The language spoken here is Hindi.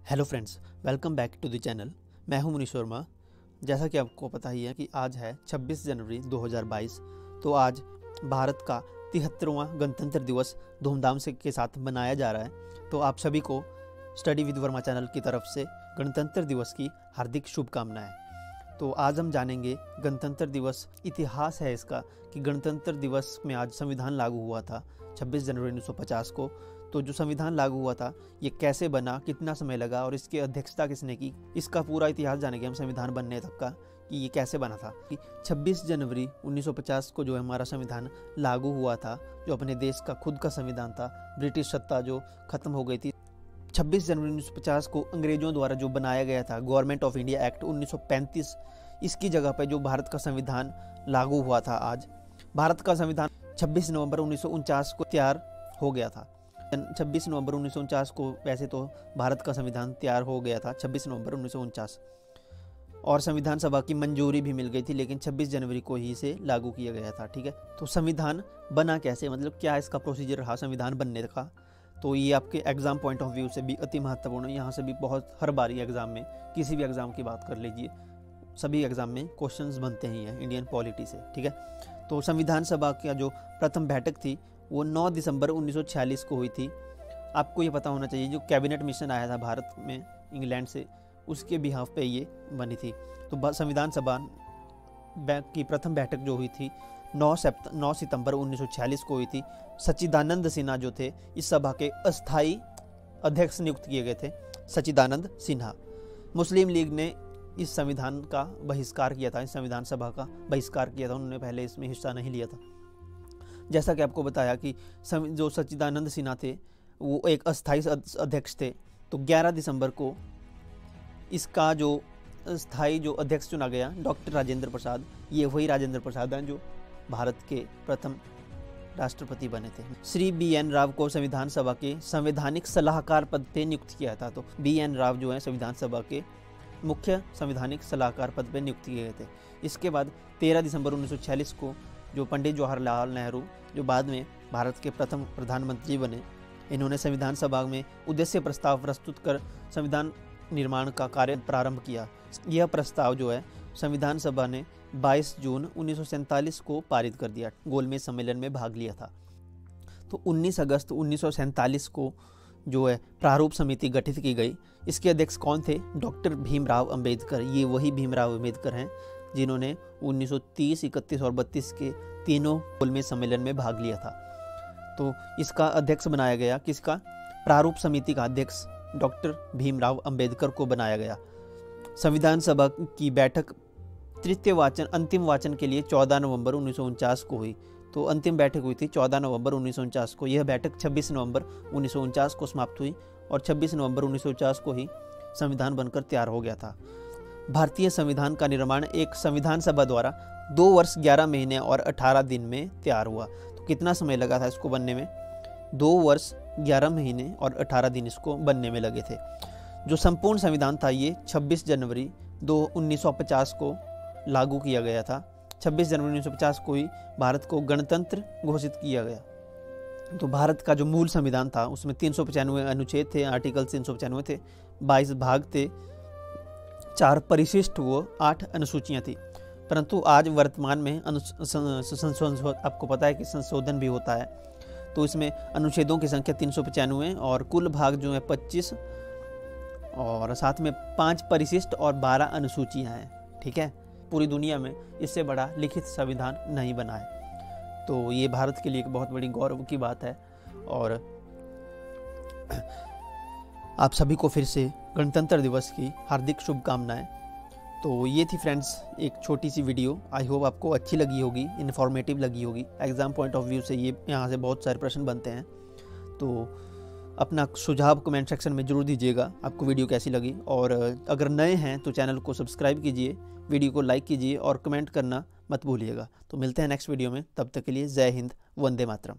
Hello friends, welcome back to the channel. मैं हूं मुनीश वर्मा। जैसा कि आपको पता ही है कि आज है 26 जनवरी 2022। तो आज भारत का 73वां गणतंत्र दिवस धूमधाम से के साथ मनाया जा रहा है। तो आप सभी को स्टडी विद वर्मा चैनल की तरफ से गणतंत्र दिवस की हार्दिक शुभकामनाएं। तो आज हम जानेंगे गणतंत्र दिवस, इतिहास है इसका कि गणतंत्र दिवस में आज संविधान लागू हुआ था 26 जनवरी 1950 को। तो जो संविधान लागू हुआ था ये कैसे बना, कितना समय लगा और इसकी अध्यक्षता किसने की, इसका पूरा इतिहास जानेंगे हम संविधान बनने तक का कि ये कैसे बना था। कि 26 जनवरी 1950 को जो हमारा संविधान लागू हुआ था, जो अपने देश का खुद का संविधान था, ब्रिटिश सत्ता जो खत्म हो गई थी। 26 जनवरी 1950 को अंग्रेजों द्वारा जो बनाया गया था गवर्नमेंट ऑफ इंडिया एक्ट 1935, इसकी जगह पर जो भारत का संविधान लागू हुआ था। आज भारत का संविधान 26 नवंबर 1949 को तैयार हो गया था। 26 नवंबर 1949 को वैसे तो भारत का संविधान तैयार हो गया था 26 नवंबर 1949 और संविधान सभा की मंजूरी भी मिल गई थी, लेकिन 26 जनवरी को ही इसे लागू किया गया था। ठीक है, तो संविधान बना कैसे, मतलब क्या इसका प्रोसीजर रहा संविधान बनने का। तो ये आपके एग्जाम पॉइंट ऑफ व्यू से भी अति महत्वपूर्ण है। यहाँ से भी बहुत हर बारी एग्जाम में, किसी भी एग्जाम की बात कर लीजिए, सभी एग्जाम में क्वेश्चंस बनते ही हैं इंडियन पॉलिटी से। ठीक है, तो संविधान सभा का जो प्रथम बैठक थी वो 9 दिसंबर 1946 को हुई थी। आपको ये पता होना चाहिए जो कैबिनेट मिशन आया था भारत में इंग्लैंड से, उसके बिहाफ पे ये बनी थी। तो संविधान सभा की प्रथम बैठक जो हुई थी 9 सितंबर 1946 को हुई थी। सच्चिदानंद सिन्हा जो थे इस सभा के अस्थाई अध्यक्ष नियुक्त किए गए थे। सच्चिदानंद सिन्हा। मुस्लिम लीग ने इस संविधान का बहिष्कार किया था, इस संविधान सभा का बहिष्कार किया था। उन्होंने पहले इसमें हिस्सा नहीं लिया था। जैसा कि आपको बताया कि जो सच्चिदानंद सिन्हा थे वो एक अस्थाई अध्यक्ष थे। तो 11 दिसंबर को इसका जो स्थायी जो अध्यक्ष चुना गया डॉक्टर राजेंद्र प्रसाद। ये वही राजेंद्र प्रसाद हैं जो भारत के प्रथम राष्ट्रपति बने थे। श्री BN राव को संविधान सभा के संवैधानिक सलाहकार पद पे नियुक्त किया था। तो BN राव जो है संविधान सभा के मुख्य संवैधानिक सलाहकार पद पे नियुक्त किए गए थे। इसके बाद 13 दिसंबर 1946 को जो पंडित जवाहरलाल नेहरू, जो बाद में भारत के प्रथम प्रधानमंत्री बने, इन्होंने संविधान सभा में उद्देश्य प्रस्ताव प्रस्तुत कर संविधान निर्माण का कार्य प्रारंभ किया। यह प्रस्ताव जो है संविधान सभा ने 22 जून 1947 को पारित कर दिया। गोलमेज सम्मेलन में भाग लिया था। तो 19 अगस्त 1947 को जो है प्रारूप समिति गठित की गई। इसके अध्यक्ष कौन थे? डॉक्टर भीमराव अंबेडकर। ये वही भीमराव अंबेडकर हैं जिन्होंने 1930, 31 और 32 के तीनों गोलमेज सम्मेलन में भाग लिया था। तो इसका अध्यक्ष बनाया गया, किसका? प्रारूप समिति का अध्यक्ष डॉक्टर भीमराव अंबेडकर को बनाया गया। संविधान सभा की बैठक तृतीय वाचन, अंतिम वाचन के लिए 14 नवंबर 1949 को हुई। तो अंतिम बैठक हुई थी 14 नवंबर 1949 को। यह बैठक 26 नवंबर 1949 को समाप्त हुई और 26 नवंबर 1949 को ही संविधान बनकर तैयार हो गया था। भारतीय संविधान का निर्माण एक संविधान सभा द्वारा 2 वर्ष 11 महीने और 18 दिन में तैयार हुआ। तो कितना समय लगा था इसको बनने में? 2 वर्ष 11 महीने और 18 दिन इसको बनने में लगे थे। जो संपूर्ण संविधान था ये 26 जनवरी 1950 को लागू किया गया था। 26 जनवरी 1950 को ही भारत को गणतंत्र घोषित किया गया। तो भारत का जो मूल संविधान था उसमें 395 अनुच्छेद थे, आर्टिकल 395 थे, 22 भाग थे, 4 परिशिष्ट व 8 अनुसूचियाँ थी। परंतु आज वर्तमान में आपको पता है कि संशोधन भी होता है। तो इसमें अनुच्छेदों की संख्या 395 और कुल भाग जो है 25 और साथ में 5 परिशिष्ट और 12 अनुसूचियाँ हैं। ठीक है, पूरी दुनिया में इससे बड़ा लिखित संविधान नहीं बना है। तो ये भारत के लिए एक बहुत बड़ी गौरव की बात है। और आप सभी को फिर से गणतंत्र दिवस की हार्दिक शुभकामनाएं। तो ये थी फ्रेंड्स एक छोटी सी वीडियो। आई होप आपको अच्छी लगी होगी, इन्फॉर्मेटिव लगी होगी। एग्ज़ाम पॉइंट ऑफ व्यू से ये यहाँ से बहुत सारे प्रश्न बनते हैं। तो अपना सुझाव कमेंट सेक्शन में जरूर दीजिएगा आपको वीडियो कैसी लगी। और अगर नए हैं तो चैनल को सब्सक्राइब कीजिए, वीडियो को लाइक कीजिए और कमेंट करना मत भूलिएगा। तो मिलते हैं नेक्स्ट वीडियो में, तब तक के लिए जय हिंद, वंदे मातरम।